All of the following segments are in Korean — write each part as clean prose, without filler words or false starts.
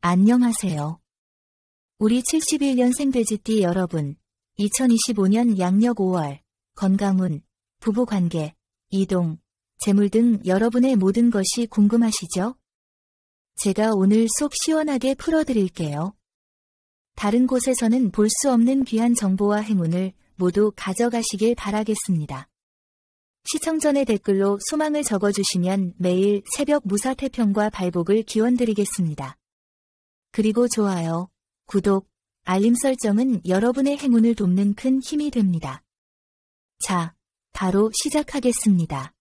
안녕하세요. 우리 71년생 돼지띠 여러분, 2025년 양력 5월, 건강운, 부부관계, 이동, 재물 등 여러분의 모든 것이 궁금하시죠? 제가 오늘 속 시원하게 풀어드릴게요. 다른 곳에서는 볼 수 없는 귀한 정보와 행운을 모두 가져가시길 바라겠습니다. 시청 전에 댓글로 소망을 적어주시면 매일 새벽 무사태평과 발복을 기원드리겠습니다. 그리고 좋아요, 구독, 알림 설정은 여러분의 행운을 돕는 큰 힘이 됩니다. 자, 바로 시작하겠습니다.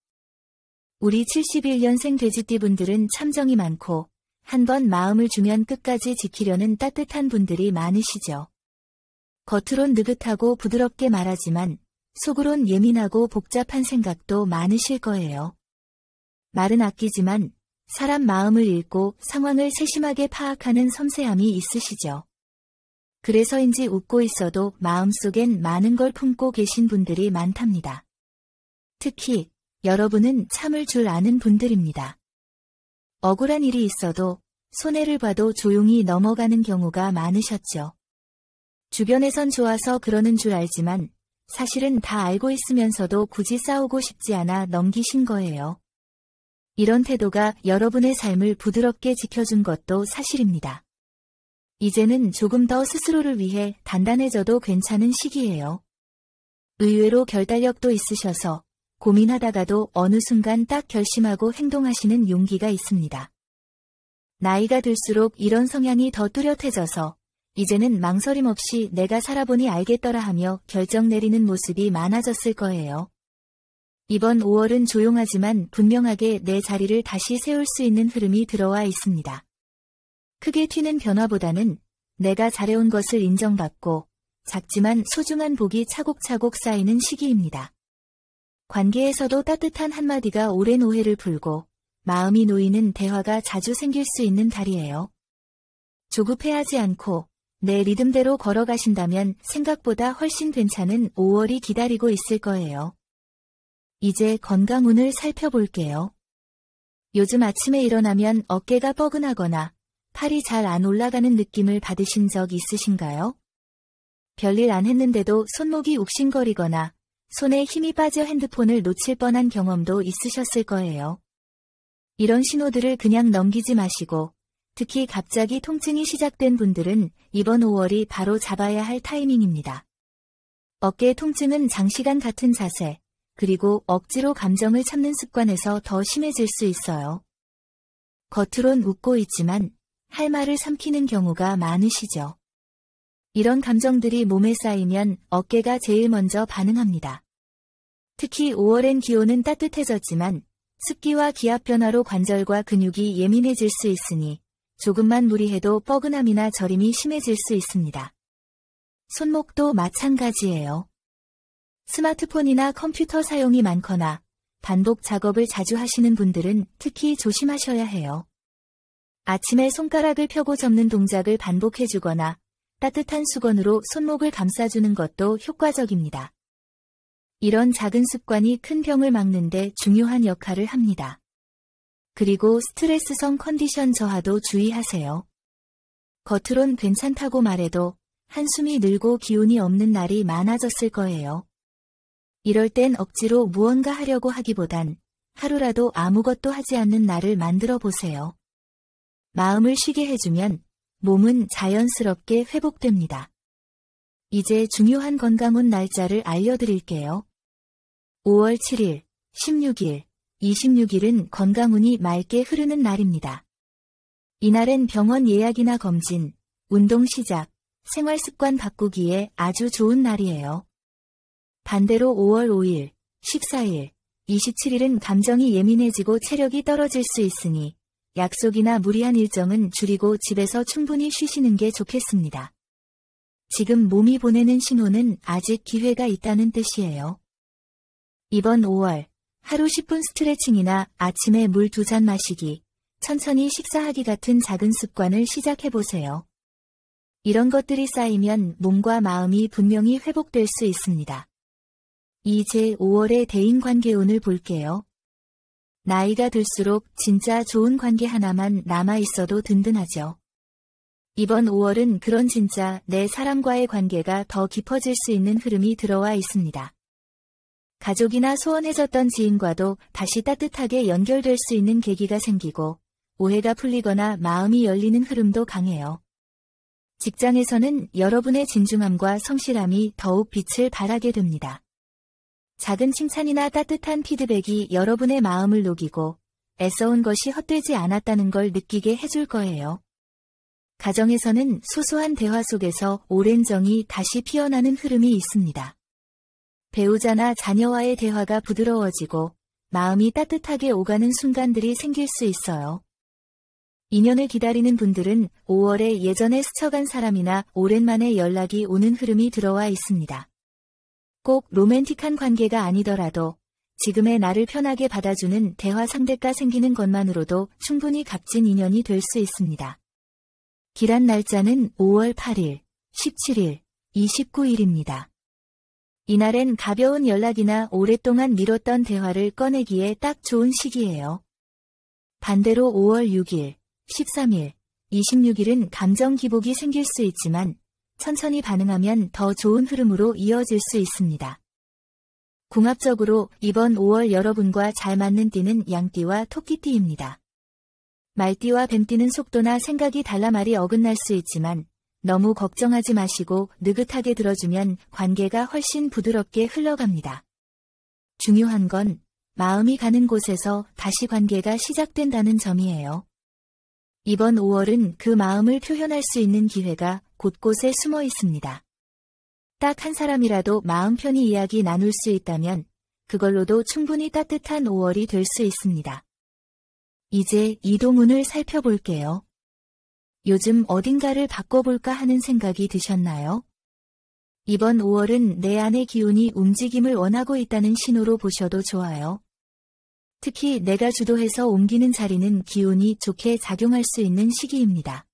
우리 71년생 돼지띠 분들은 참정이 많고 한번 마음을 주면 끝까지 지키려는 따뜻한 분들이 많으시죠. 겉으론 느긋하고 부드럽게 말하지만 속으론 예민하고 복잡한 생각도 많으실 거예요. 말은 아끼지만 사람 마음을 읽고 상황을 세심하게 파악하는 섬세함이 있으시죠. 그래서인지 웃고 있어도 마음속엔 많은 걸 품고 계신 분들이 많답니다. 특히 여러분은 참을 줄 아는 분들입니다. 억울한 일이 있어도 손해를 봐도 조용히 넘어가는 경우가 많으셨죠. 주변에선 좋아서 그러는 줄 알지만 사실은 다 알고 있으면서도 굳이 싸우고 싶지 않아 넘기신 거예요. 이런 태도가 여러분의 삶을 부드럽게 지켜준 것도 사실입니다. 이제는 조금 더 스스로를 위해 단단해져도 괜찮은 시기예요. 의외로 결단력도 있으셔서 고민하다가도 어느 순간 딱 결심하고 행동하시는 용기가 있습니다. 나이가 들수록 이런 성향이 더 뚜렷해져서 이제는 망설임 없이 내가 살아보니 알겠더라 하며 결정 내리는 모습이 많아졌을 거예요. 이번 5월은 조용하지만 분명하게 내 자리를 다시 세울 수 있는 흐름이 들어와 있습니다. 크게 튀는 변화보다는 내가 잘해온 것을 인정받고 작지만 소중한 복이 차곡차곡 쌓이는 시기입니다. 관계에서도 따뜻한 한마디가 오랜 오해를 풀고 마음이 놓이는 대화가 자주 생길 수 있는 달이에요. 조급해하지 않고 내 리듬대로 걸어가신다면 생각보다 훨씬 괜찮은 5월이 기다리고 있을 거예요. 이제 건강운을 살펴볼게요. 요즘 아침에 일어나면 어깨가 뻐근하거나 팔이 잘 안 올라가는 느낌을 받으신 적 있으신가요? 별일 안 했는데도 손목이 욱신거리거나 손에 힘이 빠져 핸드폰을 놓칠 뻔한 경험도 있으셨을 거예요. 이런 신호들을 그냥 넘기지 마시고 특히 갑자기 통증이 시작된 분들은 이번 5월이 바로 잡아야 할 타이밍입니다. 어깨 통증은 장시간 같은 자세, 그리고 억지로 감정을 참는 습관에서 더 심해질 수 있어요. 겉으론 웃고 있지만 할 말을 삼키는 경우가 많으시죠. 이런 감정들이 몸에 쌓이면 어깨가 제일 먼저 반응합니다. 특히 5월엔 기온은 따뜻해졌지만 습기와 기압 변화로 관절과 근육이 예민해질 수 있으니 조금만 무리해도 뻐근함이나 저림이 심해질 수 있습니다. 손목도 마찬가지예요. 스마트폰이나 컴퓨터 사용이 많거나 반복 작업을 자주 하시는 분들은 특히 조심하셔야 해요. 아침에 손가락을 펴고 접는 동작을 반복해주거나 따뜻한 수건으로 손목을 감싸주는 것도 효과적입니다. 이런 작은 습관이 큰 병을 막는데 중요한 역할을 합니다. 그리고 스트레스성 컨디션 저하도 주의하세요. 겉으론 괜찮다고 말해도 한숨이 늘고 기운이 없는 날이 많아졌을 거예요. 이럴 땐 억지로 무언가 하려고 하기보단 하루라도 아무것도 하지 않는 날을 만들어 보세요. 마음을 쉬게 해주면 몸은 자연스럽게 회복됩니다. 이제 중요한 건강운 날짜를 알려드릴게요. 5월 7일, 16일, 26일은 건강운이 맑게 흐르는 날입니다. 이날엔 병원 예약이나 검진, 운동 시작, 생활습관 바꾸기에 아주 좋은 날이에요. 반대로 5월 5일, 14일, 27일은 감정이 예민해지고 체력이 떨어질 수 있으니 약속이나 무리한 일정은 줄이고 집에서 충분히 쉬시는 게 좋겠습니다. 지금 몸이 보내는 신호는 아직 기회가 있다는 뜻이에요. 이번 5월, 하루 10분 스트레칭이나 아침에 물 2잔 마시기, 천천히 식사하기 같은 작은 습관을 시작해보세요. 이런 것들이 쌓이면 몸과 마음이 분명히 회복될 수 있습니다. 이제 5월의 대인관계운을 볼게요. 나이가 들수록 진짜 좋은 관계 하나만 남아있어도 든든하죠. 이번 5월은 그런 진짜 내 사람과의 관계가 더 깊어질 수 있는 흐름이 들어와 있습니다. 가족이나 소원해졌던 지인과도 다시 따뜻하게 연결될 수 있는 계기가 생기고 오해가 풀리거나 마음이 열리는 흐름도 강해요. 직장에서는 여러분의 진중함과 성실함이 더욱 빛을 발하게 됩니다. 작은 칭찬이나 따뜻한 피드백이 여러분의 마음을 녹이고 애써온 것이 헛되지 않았다는 걸 느끼게 해줄 거예요. 가정에서는 소소한 대화 속에서 오랜 정이 다시 피어나는 흐름이 있습니다. 배우자나 자녀와의 대화가 부드러워지고 마음이 따뜻하게 오가는 순간들이 생길 수 있어요. 인연을 기다리는 분들은 5월에 예전에 스쳐간 사람이나 오랜만에 연락이 오는 흐름이 들어와 있습니다. 꼭 로맨틱한 관계가 아니더라도 지금의 나를 편하게 받아주는 대화 상대가 생기는 것만으로도 충분히 값진 인연이 될 수 있습니다. 길한 날짜는 5월 8일, 17일, 29일입니다. 이날엔 가벼운 연락이나 오랫동안 미뤘던 대화를 꺼내기에 딱 좋은 시기예요. 반대로 5월 6일, 13일, 26일은 감정 기복이 생길 수 있지만 천천히 반응하면 더 좋은 흐름으로 이어질 수 있습니다. 궁합적으로 이번 5월 여러분과 잘 맞는 띠는 양띠와 토끼띠입니다. 말띠와 뱀띠는 속도나 생각이 달라 말이 어긋날 수 있지만 너무 걱정하지 마시고 느긋하게 들어주면 관계가 훨씬 부드럽게 흘러갑니다. 중요한 건 마음이 가는 곳에서 다시 관계가 시작된다는 점이에요. 이번 5월은 그 마음을 표현할 수 있는 기회가 곳곳에 숨어 있습니다. 딱 한 사람이라도 마음 편히 이야기 나눌 수 있다면 그걸로도 충분히 따뜻한 5월이 될 수 있습니다. 이제 이동운을 살펴볼게요. 요즘 어딘가를 바꿔볼까 하는 생각이 드셨나요? 이번 5월은 내 안의 기운이 움직임을 원하고 있다는 신호로 보셔도 좋아요. 특히 내가 주도해서 옮기는 자리는 기운이 좋게 작용할 수 있는 시기입니다.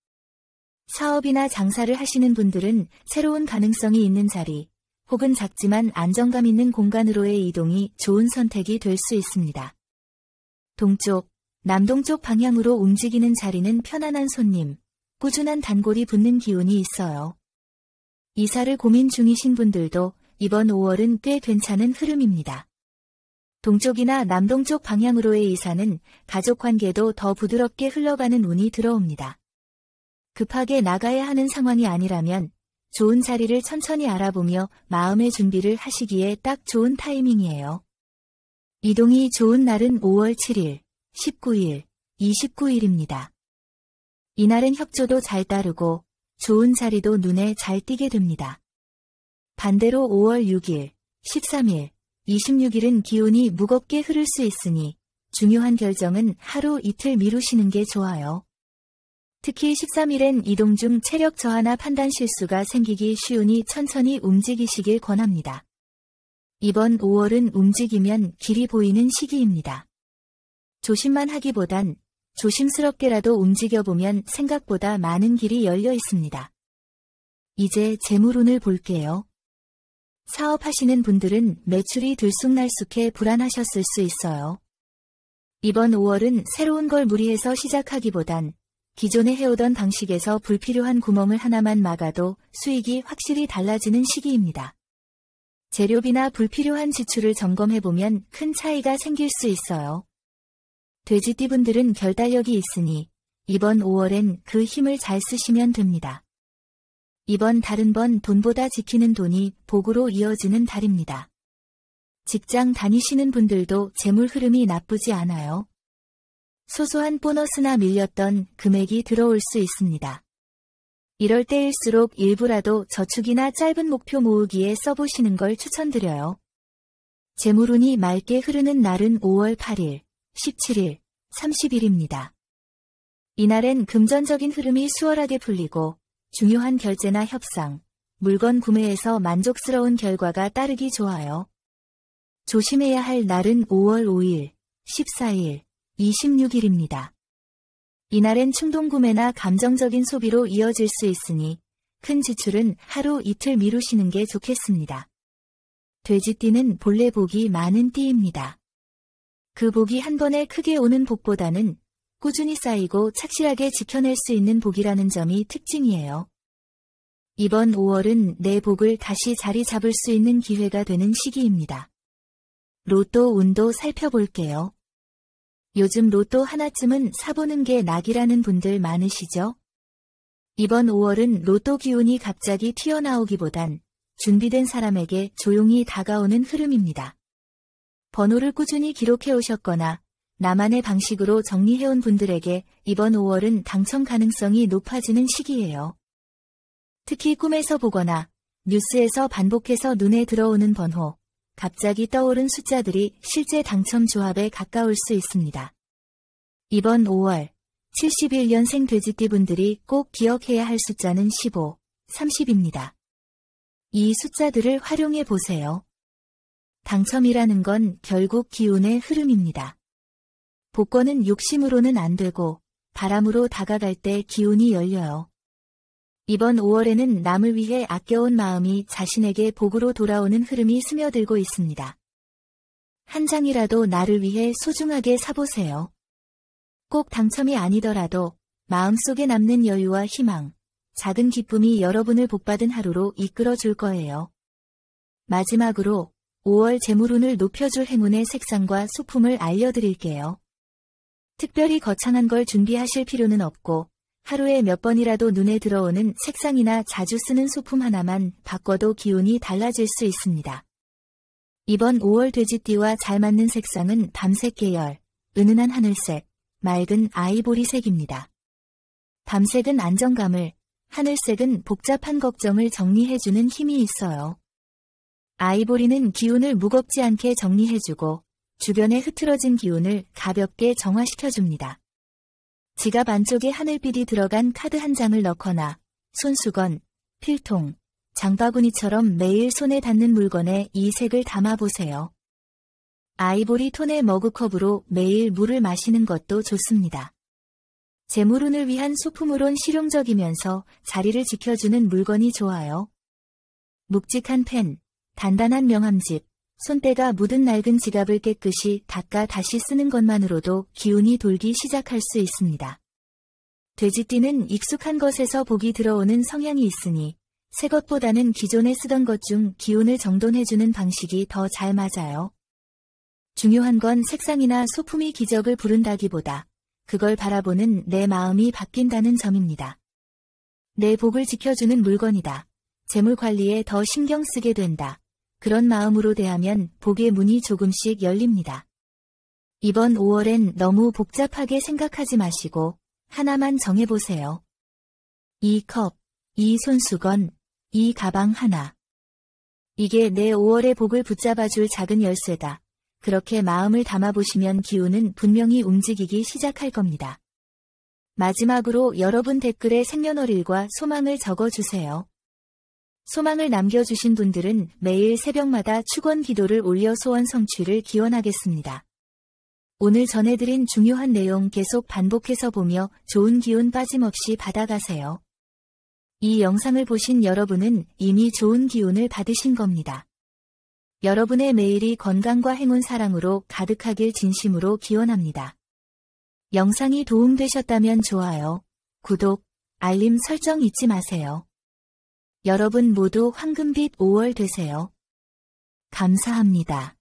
사업이나 장사를 하시는 분들은 새로운 가능성이 있는 자리, 혹은 작지만 안정감 있는 공간으로의 이동이 좋은 선택이 될 수 있습니다. 동쪽, 남동쪽 방향으로 움직이는 자리는 편안한 손님, 꾸준한 단골이 붙는 기운이 있어요. 이사를 고민 중이신 분들도 이번 5월은 꽤 괜찮은 흐름입니다. 동쪽이나 남동쪽 방향으로의 이사는 가족 관계도 더 부드럽게 흘러가는 운이 들어옵니다. 급하게 나가야 하는 상황이 아니라면 좋은 자리를 천천히 알아보며 마음의 준비를 하시기에 딱 좋은 타이밍이에요. 이동이 좋은 날은 5월 7일, 19일, 29일입니다. 이날은 협조도 잘 따르고 좋은 자리도 눈에 잘 띄게 됩니다. 반대로 5월 6일, 13일, 26일은 기운이 무겁게 흐를 수 있으니 중요한 결정은 하루 이틀 미루시는 게 좋아요. 특히 13일엔 이동 중 체력 저하나 판단 실수가 생기기 쉬우니 천천히 움직이시길 권합니다. 이번 5월은 움직이면 길이 보이는 시기입니다. 조심만 하기보단 조심스럽게라도 움직여보면 생각보다 많은 길이 열려 있습니다. 이제 재물운을 볼게요. 사업하시는 분들은 매출이 들쑥날쑥해 불안하셨을 수 있어요. 이번 5월은 새로운 걸 무리해서 시작하기보단 기존에 해오던 방식에서 불필요한 구멍을 하나만 막아도 수익이 확실히 달라지는 시기입니다. 재료비나 불필요한 지출을 점검해보면 큰 차이가 생길 수 있어요. 돼지띠분들은 결단력이 있으니 이번 5월엔 그 힘을 잘 쓰시면 됩니다. 이번 달은 번 돈보다 지키는 돈이 복으로 이어지는 달입니다. 직장 다니시는 분들도 재물 흐름이 나쁘지 않아요. 소소한 보너스나 밀렸던 금액이 들어올 수 있습니다. 이럴 때일수록 일부라도 저축이나 짧은 목표 모으기에 써보시는 걸 추천드려요. 재물운이 맑게 흐르는 날은 5월 8일, 17일, 30일입니다. 이날엔 금전적인 흐름이 수월하게 풀리고 중요한 결제나 협상, 물건 구매에서 만족스러운 결과가 따르기 좋아요. 조심해야 할 날은 5월 5일, 14일, 26일입니다. 이날엔 충동구매나 감정적인 소비로 이어질 수 있으니 큰 지출은 하루 이틀 미루시는 게 좋겠습니다. 돼지띠는 본래 복이 많은 띠입니다. 그 복이 한 번에 크게 오는 복보다는 꾸준히 쌓이고 착실하게 지켜낼 수 있는 복이라는 점이 특징이에요. 이번 5월은 내 복을 다시 자리 잡을 수 있는 기회가 되는 시기입니다. 로또 운도 살펴볼게요. 요즘 로또 하나쯤은 사보는 게 낙이라는 분들 많으시죠? 이번 5월은 로또 기운이 갑자기 튀어나오기보단 준비된 사람에게 조용히 다가오는 흐름입니다. 번호를 꾸준히 기록해 오셨거나 나만의 방식으로 정리해온 분들에게 이번 5월은 당첨 가능성이 높아지는 시기예요. 특히 꿈에서 보거나 뉴스에서 반복해서 눈에 들어오는 번호, 갑자기 떠오른 숫자들이 실제 당첨 조합에 가까울 수 있습니다. 이번 5월 71년생 돼지띠 분들이 꼭 기억해야 할 숫자는 15, 30입니다. 이 숫자들을 활용해 보세요. 당첨이라는 건 결국 기운의 흐름입니다. 복권은 욕심으로는 안 되고 바람으로 다가갈 때 기운이 열려요. 이번 5월에는 남을 위해 아껴온 마음이 자신에게 복으로 돌아오는 흐름이 스며들고 있습니다. 한 장이라도 나를 위해 소중하게 사보세요. 꼭 당첨이 아니더라도 마음속에 남는 여유와 희망, 작은 기쁨이 여러분을 복받은 하루로 이끌어줄 거예요. 마지막으로 5월 재물운을 높여줄 행운의 색상과 소품을 알려드릴게요. 특별히 거창한 걸 준비하실 필요는 없고 하루에 몇 번이라도 눈에 들어오는 색상이나 자주 쓰는 소품 하나만 바꿔도 기운이 달라질 수 있습니다. 이번 5월 돼지띠와 잘 맞는 색상은 밤색 계열, 은은한 하늘색, 맑은 아이보리색입니다. 밤색은 안정감을, 하늘색은 복잡한 걱정을 정리해주는 힘이 있어요. 아이보리는 기운을 무겁지 않게 정리해주고 주변에 흐트러진 기운을 가볍게 정화시켜줍니다. 지갑 안쪽에 하늘빛이 들어간 카드 한 장을 넣거나 손수건, 필통, 장바구니처럼 매일 손에 닿는 물건에 이 색을 담아보세요. 아이보리 톤의 머그컵으로 매일 물을 마시는 것도 좋습니다. 재물운을 위한 소품으론 실용적이면서 자리를 지켜주는 물건이 좋아요. 묵직한 펜, 단단한 명함집, 손때가 묻은 낡은 지갑을 깨끗이 닦아 다시 쓰는 것만으로도 기운이 돌기 시작할 수 있습니다. 돼지띠는 익숙한 것에서 복이 들어오는 성향이 있으니 새 것보다는 기존에 쓰던 것 중 기운을 정돈해주는 방식이 더 잘 맞아요. 중요한 건 색상이나 소품이 기적을 부른다기보다 그걸 바라보는 내 마음이 바뀐다는 점입니다. 내 복을 지켜주는 물건이다. 재물 관리에 더 신경 쓰게 된다. 그런 마음으로 대하면 복의 문이 조금씩 열립니다. 이번 5월엔 너무 복잡하게 생각하지 마시고 하나만 정해보세요. 이 컵, 이 손수건, 이 가방 하나. 이게 내 5월의 복을 붙잡아줄 작은 열쇠다. 그렇게 마음을 담아보시면 기운은 분명히 움직이기 시작할 겁니다. 마지막으로 여러분 댓글에 생년월일과 소망을 적어주세요. 소망을 남겨주신 분들은 매일 새벽마다 축원 기도를 올려 소원 성취를 기원하겠습니다. 오늘 전해드린 중요한 내용 계속 반복해서 보며 좋은 기운 빠짐없이 받아가세요. 이 영상을 보신 여러분은 이미 좋은 기운을 받으신 겁니다. 여러분의 매일이 건강과 행운 사랑으로 가득하길 진심으로 기원합니다. 영상이 도움되셨다면 좋아요, 구독, 알림 설정 잊지 마세요. 여러분 모두 황금빛 5월 되세요. 감사합니다.